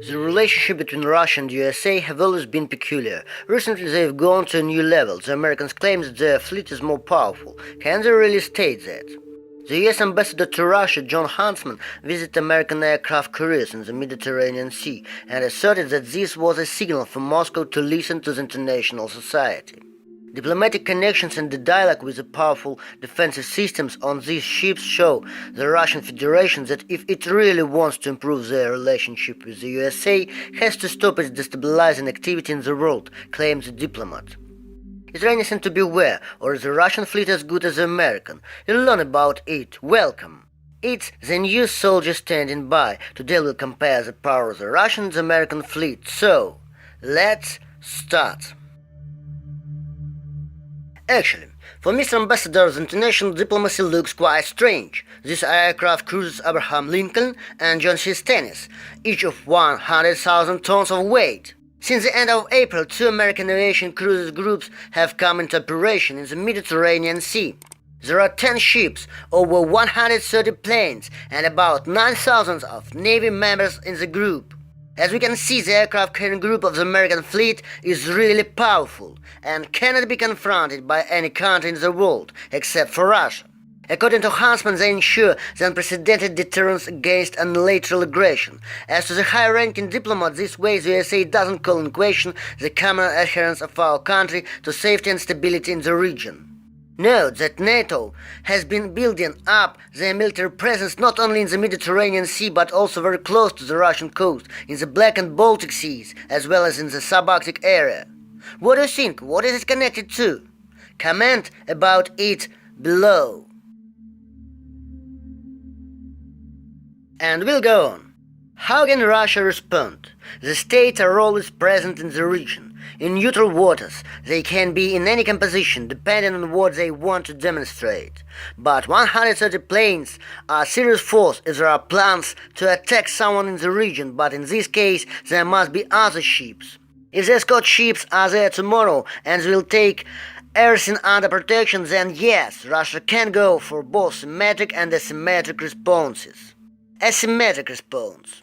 The relationship between Russia and the USA have always been peculiar. Recently they've gone to a new level. The Americans claim that their fleet is more powerful. Can they really state that? The US ambassador to Russia, Jon Huntsman, visited American aircraft carriers in the Mediterranean Sea and asserted that this was a signal for Moscow to listen to the international society. Diplomatic connections and the dialogue with the powerful defensive systems on these ships show the Russian Federation that if it really wants to improve their relationship with the USA, has to stop its destabilizing activity in the world, claims the diplomat. Is there anything to beware, or is the Russian fleet as good as the American? You'll learn about it. Welcome! It's the new soldier standing by. Today we'll compare the power of the Russian and the American fleet. So, let's start. Actually, for Mr. Ambassador, the international diplomacy looks quite strange. These aircraft cruisers Abraham Lincoln and John C. Stennis, each of 100,000 tons of weight. Since the end of April, 2 American aviation cruiser groups have come into operation in the Mediterranean Sea. There are 10 ships, over 130 planes, and about 9,000 of Navy members in the group. As we can see, the aircraft carrying group of the American fleet is really powerful and cannot be confronted by any country in the world, except for Russia. According to Huntsman, they ensure the unprecedented deterrence against unilateral aggression. As to the high-ranking diplomat, this way the USA doesn't call in question the common adherence of our country to safety and stability in the region. Note that NATO has been building up their military presence not only in the Mediterranean Sea but also very close to the Russian coast, in the Black and Baltic Seas, as well as in the subarctic area. What do you think? What is it connected to? Comment about it below. And we'll go on. How can Russia respond? The states are always present in the region. In neutral waters, they can be in any composition, depending on what they want to demonstrate. But 130 planes are serious force if there are plans to attack someone in the region, but in this case there must be other ships. If the escort ships are there tomorrow and will take everything under protection, then yes, Russia can go for both symmetric and asymmetric responses. Asymmetric response.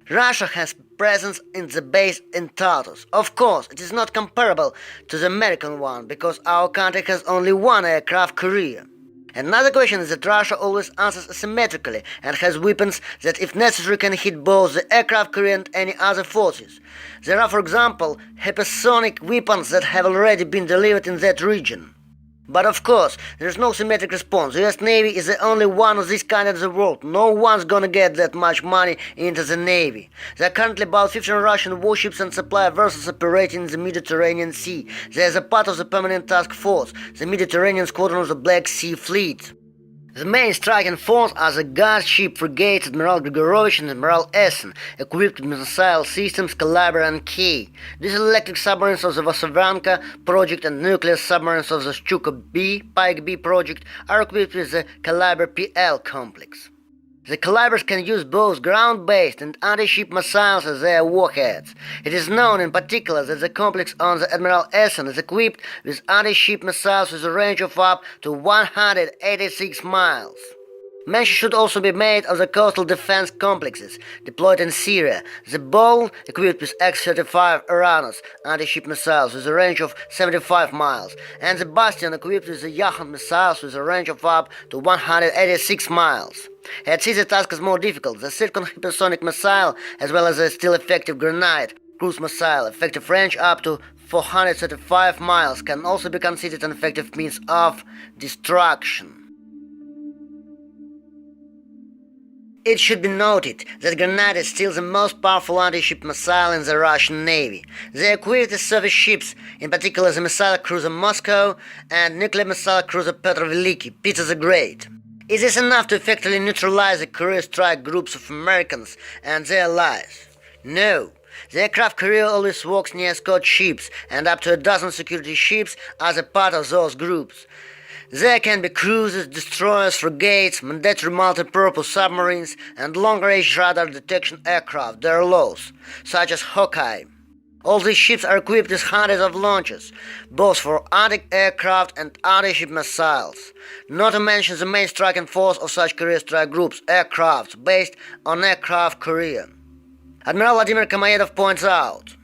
Russia has presence in the base in Tartus. Of course, it is not comparable to the American one, because our country has only one aircraft carrier. Another question is that Russia always answers asymmetrically and has weapons that if necessary can hit both the aircraft carrier and any other forces. There are, for example, hypersonic weapons that have already been delivered in that region. But of course, there is no symmetric response. The US Navy is the only one of this kind in the world. No one's gonna get that much money into the Navy. There are currently about 15 Russian warships and supply vessels operating in the Mediterranean Sea. They are a part of the Permanent Task Force, the Mediterranean Squadron of the Black Sea Fleet. The main striking force are the guard ship frigates Admiral Grigorovich and Admiral Essen, equipped with missile systems Caliber and K. These electric submarines of the Vasavanka project and nuclear submarines of the Stuka B, Pike B project are equipped with the Caliber PL complex. The Calibers can use both ground-based and anti-ship missiles as their warheads. It is known in particular that the complex on the Admiral Essen is equipped with anti-ship missiles with a range of up to 186 miles. Mention should also be made of the coastal defense complexes deployed in Syria. The Bold, equipped with X-35 Uranus anti-ship missiles with a range of 75 miles, and the Bastion, equipped with the Yahan missiles with a range of up to 186 miles. At sea the task is more difficult. The Zircon hypersonic missile, as well as the still effective Grenade cruise missile, effective range up to 435 miles, can also be considered an effective means of destruction. It should be noted that Grenade is still the most powerful anti-ship missile in the Russian Navy. They are equipped with surface ships, in particular the missile cruiser Moscow and nuclear missile cruiser Petr Veliki, Peter the Great. Is this enough to effectively neutralize the carrier strike groups of Americans and their allies? No. The aircraft carrier always works near escort ships, and up to a dozen security ships are a part of those groups. There can be cruisers, destroyers, frigates, mandatory multi-purpose submarines, and long-range radar detection aircraft, their lows, such as Hawkeye. All these ships are equipped with hundreds of launchers, both for anti-aircraft and anti-ship missiles, not to mention the main striking force of such carrier strike groups, aircrafts, based on aircraft carrier. Admiral Vladimir Komayedov points out,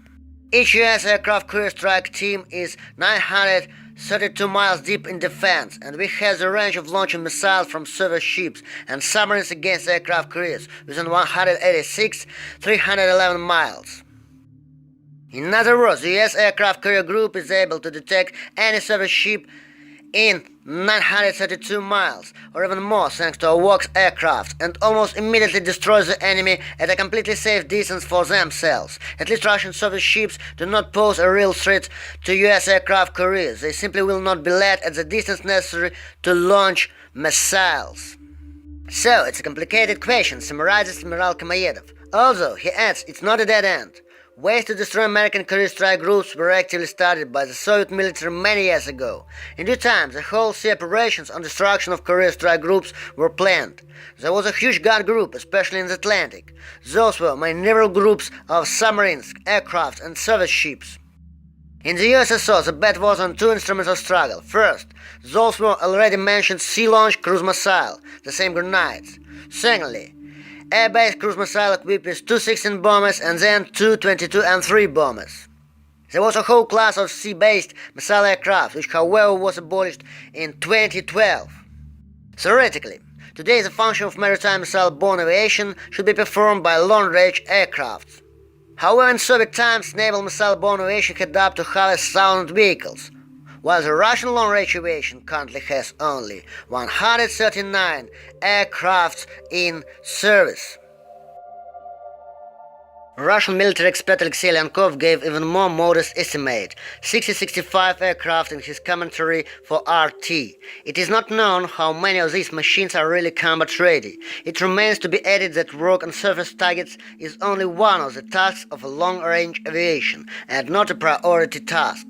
each U.S. aircraft carrier strike team is 932 miles deep in defense, and we have the range of launching missiles from surface ships and submarines against aircraft carriers within 186, 311 miles. In other words, the U.S. aircraft carrier group is able to detect any surface ship in 932 miles, or even more thanks to our works aircraft, and almost immediately destroys the enemy at a completely safe distance for themselves. At least Russian surface ships do not pose a real threat to US aircraft carriers. They simply will not be led at the distance necessary to launch missiles. So, it's a complicated question, summarizes Admiral Komayedov. Although, he adds, it's not a dead end. Ways to destroy American carrier strike groups were actively studied by the Soviet military many years ago. In due time, the whole sea operations on destruction of carrier strike groups were planned. There was a huge gun group, especially in the Atlantic. Those were maneuver groups of submarines, aircraft, and surface ships. In the USSR, the bet was on two instruments of struggle. First, those were already mentioned sea-launched cruise missile, the same grenades. Secondly, air-based cruise missile equipped with two 16 bombers and then two 22 M3 bombers. There was a whole class of sea-based missile aircraft, which however was abolished in 2012. Theoretically, today the function of maritime missile-borne aviation should be performed by long-range aircraft. However, in Soviet times, naval missile-borne aviation had up to 5,000 vehicles, while the Russian long-range aviation currently has only 139 aircrafts in service. Russian military expert Alexei Leonkov gave even more modest estimate, 60-65 aircraft, in his commentary for RT. It is not known how many of these machines are really combat-ready. It remains to be added that work on surface targets is only one of the tasks of a long-range aviation, and not a priority task,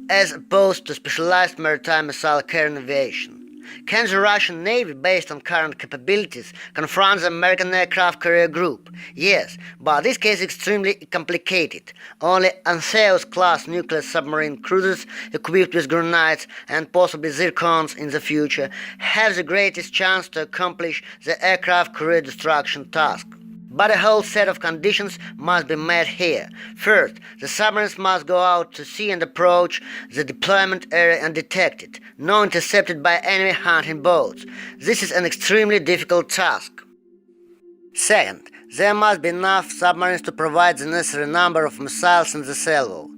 as opposed to specialized maritime missile carrying aviation. Can the Russian Navy, based on current capabilities, confront the American aircraft carrier group? Yes, but this case is extremely complicated. Only Antheus-class nuclear submarine cruisers equipped with grenades and possibly zircons in the future have the greatest chance to accomplish the aircraft carrier destruction task. But a whole set of conditions must be met here. First, the submarines must go out to sea and approach the deployment area undetected, not intercepted by enemy hunting boats. This is an extremely difficult task. Second, there must be enough submarines to provide the necessary number of missiles in the salvo.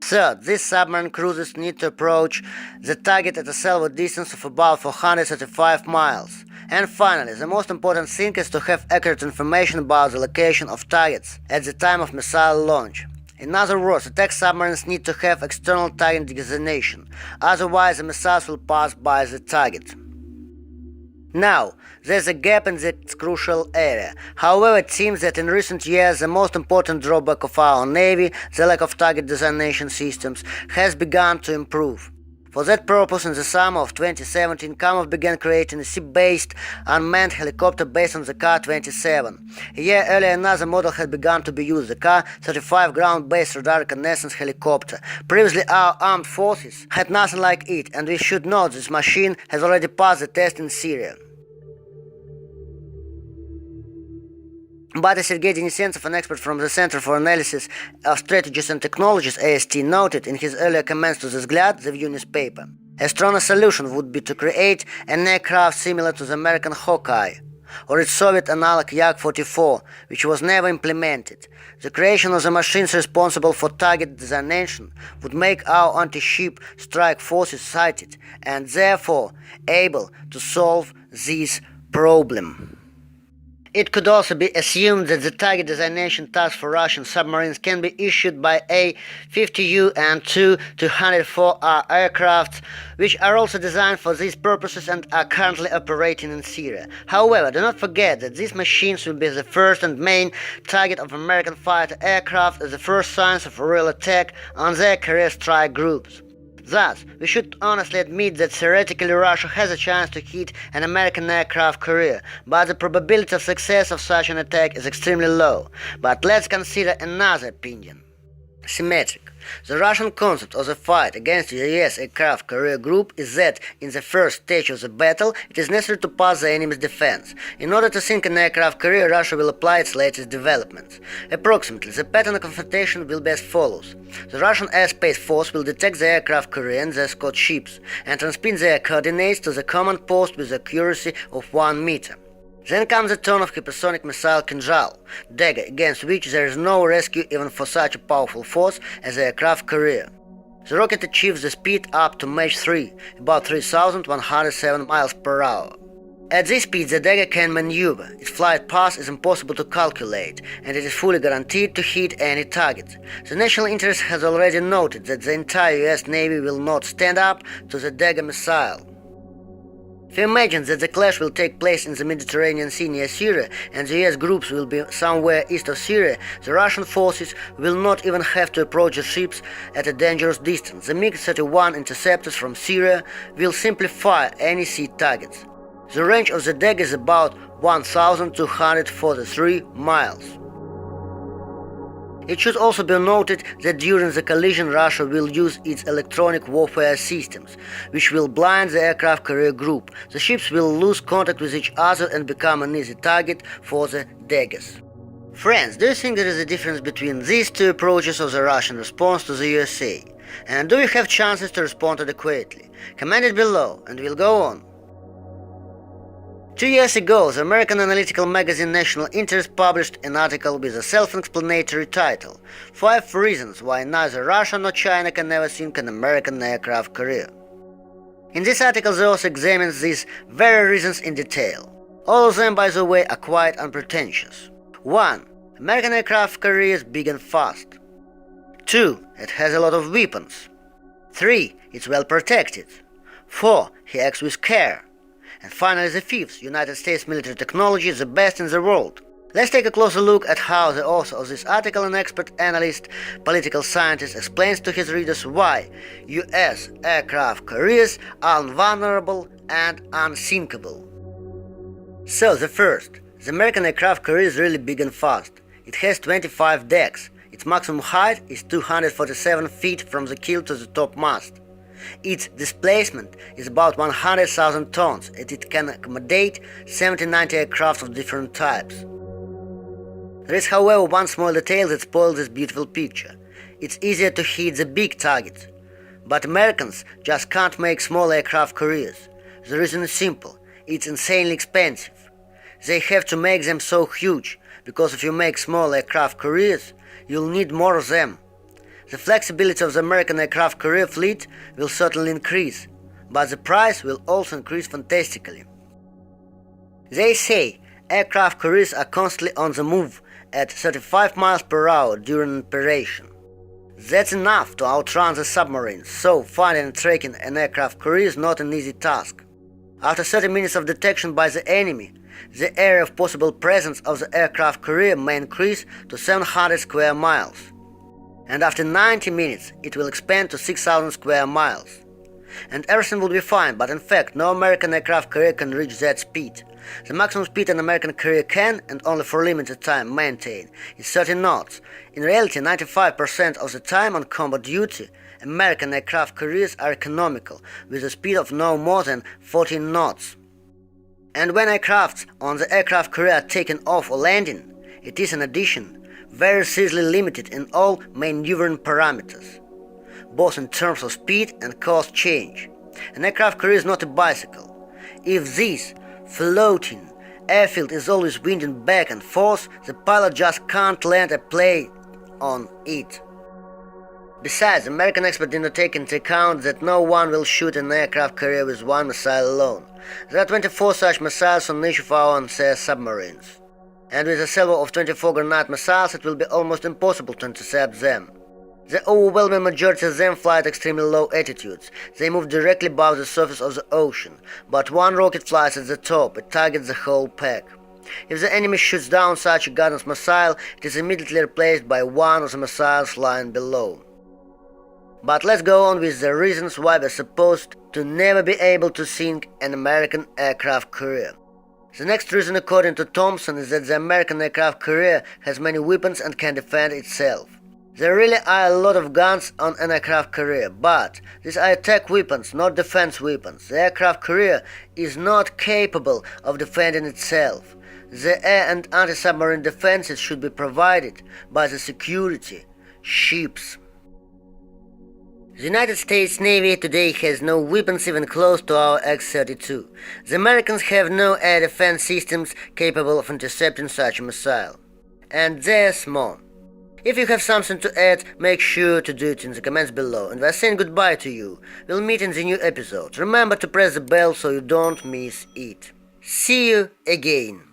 Third, these submarine cruisers need to approach the target at a salvo distance of about 435 miles. And finally, the most important thing is to have accurate information about the location of targets at the time of missile launch. In other words, attack submarines need to have external target designation, otherwise the missiles will pass by the target. Now, there's a gap in this crucial area. However, it seems that in recent years the most important drawback of our Navy, the lack of target designation systems, has begun to improve. For that purpose, in the summer of 2017, Kamov began creating a sea-based unmanned helicopter based on the Ka-27. A year earlier, another model had begun to be used, the Ka-35 ground-based radar reconnaissance helicopter. Previously, our armed forces had nothing like it, and we should note this machine has already passed the test in Syria. But as Sergei Denisentsev, an expert from the Center for Analysis of Strategies and Technologies (AST), noted in his earlier comments to the Vzгляд, the View newspaper, a stronger solution would be to create an aircraft similar to the American Hawkeye, or its Soviet analog Yak-44, which was never implemented. The creation of the machines responsible for target designation would make our anti-ship strike forces sighted, and therefore able to solve this problem. It could also be assumed that the target designation task for Russian submarines can be issued by A-50U and two 204R aircrafts, which are also designed for these purposes and are currently operating in Syria. However, do not forget that these machines will be the first and main target of American fighter aircraft as the first signs of a real attack on their carrier strike groups. Thus, we should honestly admit that theoretically Russia has a chance to hit an American aircraft carrier, but the probability of success of such an attack is extremely low. But let's consider another opinion. Symmetric. The Russian concept of the fight against the US aircraft carrier group is that in the first stage of the battle it is necessary to pass the enemy's defense. In order to sink an aircraft carrier, Russia will apply its latest developments. Approximately, the pattern of confrontation will be as follows. The Russian airspace force will detect the aircraft carrier and the escort ships and transmit their coordinates to the command post with accuracy of 1 meter. Then comes the turn of hypersonic missile Kinjal, dagger against which there is no rescue even for such a powerful force as the aircraft carrier. The rocket achieves the speed up to Mach 3, about 3,107 miles per hour. At this speed the dagger can maneuver, its flight path is impossible to calculate, and it is fully guaranteed to hit any target. The national interest has already noted that the entire US Navy will not stand up to the dagger missile. If you imagine that the clash will take place in the Mediterranean Sea near Syria and the US groups will be somewhere east of Syria, the Russian forces will not even have to approach the ships at a dangerous distance. The MiG-31 interceptors from Syria will simply fire any sea targets. The range of the dagger is about 1,243 miles. It should also be noted that during the collision Russia will use its electronic warfare systems, which will blind the aircraft carrier group. The ships will lose contact with each other and become an easy target for the daggers. Friends, do you think there is a difference between these two approaches of the Russian response to the USA? And do you have chances to respond adequately? Comment it below and we'll go on. 2 years ago, the American analytical magazine National Interest published an article with a self-explanatory title, 5 Reasons Why Neither Russia nor China Can Never Sink an American Aircraft Carrier. In this article the author examines these very reasons in detail. All of them, by the way, are quite unpretentious. 1. American aircraft carrier is big and fast. 2. It has a lot of weapons. 3. It's well protected. 4. He acts with care. And finally the 5th, United States military technology is the best in the world. Let's take a closer look at how the author of this article, an expert analyst, political scientist, explains to his readers why US aircraft carriers are invulnerable and unsinkable. So the first, the American aircraft carrier is really big and fast. It has 25 decks. Its maximum height is 247 feet from the keel to the top mast. Its displacement is about 100,000 tons and it can accommodate 70-90 aircraft of different types. There is, however, one small detail that spoils this beautiful picture. It's easier to hit the big targets. But Americans just can't make small aircraft carriers. The reason is simple. It's insanely expensive. They have to make them so huge, because if you make small aircraft carriers, you'll need more of them. The flexibility of the American aircraft carrier fleet will certainly increase, but the price will also increase fantastically. They say aircraft carriers are constantly on the move at 35 miles per hour during operation. That's enough to outrun the submarines, so finding and tracking an aircraft carrier is not an easy task. After 30 minutes of detection by the enemy, the area of possible presence of the aircraft carrier may increase to 700 square miles. And after 90 minutes it will expand to 6,000 square miles. And everything will be fine, but in fact no American aircraft carrier can reach that speed. The maximum speed an American carrier can, and only for limited time, maintain is 30 knots. In reality, 95% of the time on combat duty, American aircraft carriers are economical, with a speed of no more than 14 knots. And when aircrafts on the aircraft carrier are taken off or landing, it is in addition very seriously limited in all maneuvering parameters, both in terms of speed and cost change. An aircraft carrier is not a bicycle. If this floating airfield is always winding back and forth, the pilot just can't land a plane on it. Besides, American experts did not take into account that no one will shoot an aircraft carrier with one missile alone. There are 24 such missiles on each of our NCS submarines. And with a salvo of 24 granite missiles it will be almost impossible to intercept them. The overwhelming majority of them fly at extremely low altitudes. They move directly above the surface of the ocean, but one rocket flies at the top. It targets the whole pack. If the enemy shoots down such a guidance missile, it is immediately replaced by one of the missiles flying below. But let's go on with the reasons why we're supposed to never be able to sink an American aircraft carrier. The next reason, according to Thompson, is that the American aircraft carrier has many weapons and can defend itself. There really are a lot of guns on an aircraft carrier, but these are attack weapons, not defense weapons. The aircraft carrier is not capable of defending itself. The air and anti-submarine defenses should be provided by the security ships. The United States Navy today has no weapons even close to our X-32. The Americans have no air defense systems capable of intercepting such a missile. And there's more. If you have something to add, make sure to do it in the comments below, and we're saying goodbye to you. We'll meet in the new episode. Remember to press the bell so you don't miss it. See you again.